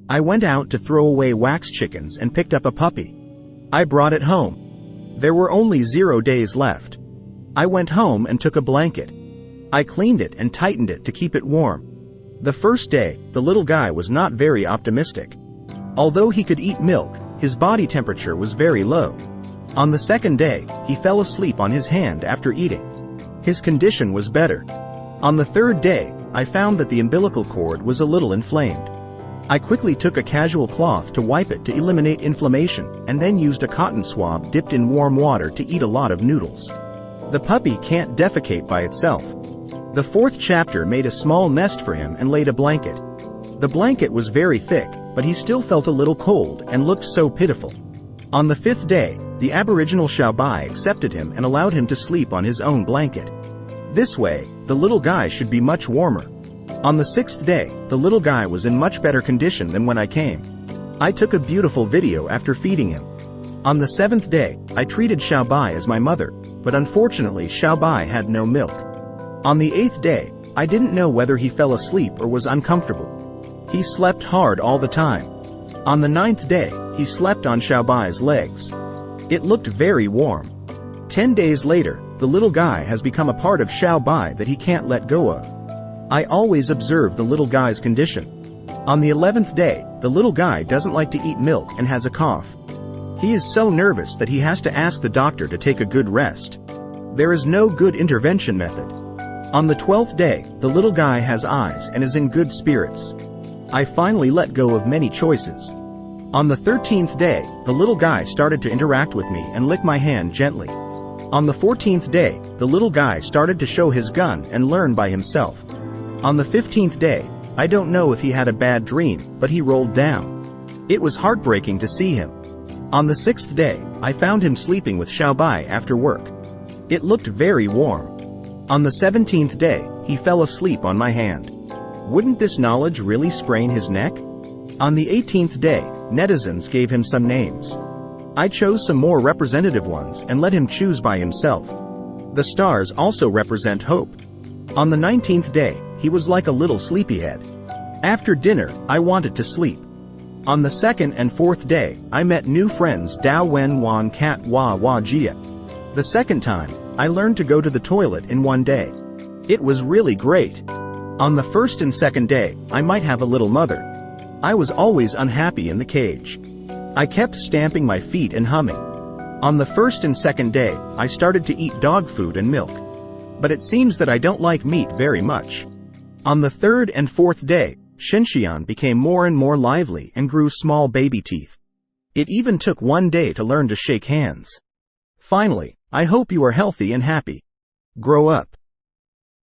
I went out to throw away wax chickens and picked up a puppy. I brought it home. There were only 0 days left. I went home and took a blanket. I cleaned it and tightened it to keep it warm. The first day, the little guy was not very optimistic. Although he could eat milk, his body temperature was very low. On the second day, he fell asleep on his hand after eating. His condition was better. On the third day, I found that the umbilical cord was a little inflamed. I quickly took a casual cloth to wipe it to eliminate inflammation, and then used a cotton swab dipped in warm water to eat a lot of noodles. The puppy can't defecate by itself. The fourth chapter made a small nest for him and laid a blanket. The blanket was very thick, but he still felt a little cold and looked so pitiful. On the fifth day, the Aboriginal Xiaobai accepted him and allowed him to sleep on his own blanket. This way, the little guy should be much warmer. On the sixth day, the little guy was in much better condition than when I came. I took a beautiful video after feeding him. On the seventh day, I treated Xiaobai as my mother, but unfortunately Xiaobai had no milk. On the eighth day, I didn't know whether he fell asleep or was uncomfortable. He slept hard all the time. On the ninth day, he slept on Xiaobai's legs. It looked very warm. 10 days later, the little guy has become a part of Xiaobai that he can't let go of. I always observe the little guy's condition. On the 11th day, the little guy doesn't like to eat milk and has a cough. He is so nervous that he has to ask the doctor to take a good rest. There is no good intervention method. On the 12th day, the little guy has eyes and is in good spirits. I finally let go of many choices. On the 13th day, the little guy started to interact with me and lick my hand gently. On the 14th day, the little guy started to show his gun and learn by himself. On the 15th day, I don't know if he had a bad dream, but he rolled down. It was heartbreaking to see him. On the 6th day, I found him sleeping with Xiaobai after work. It looked very warm. On the 17th day, he fell asleep on my hand. Wouldn't this knowledge really sprain his neck? On the 18th day, netizens gave him some names. I chose some more representative ones and let him choose by himself. The stars also represent hope. On the 19th day, he was like a little sleepyhead. After dinner, I wanted to sleep. On the 2nd and 4th day, I met new friends Dao Wen Wan Cat Wa Wa Jia. The second time, I learned to go to the toilet in one day. It was really great. On the first and second day, I might have a little mother. I was always unhappy in the cage. I kept stamping my feet and humming. On the first and second day, I started to eat dog food and milk. But it seems that I don't like meat very much. On the third and fourth day, Shenxian became more and more lively and grew small baby teeth. It even took 1 day to learn to shake hands. Finally, I hope you are healthy and happy. Grow up.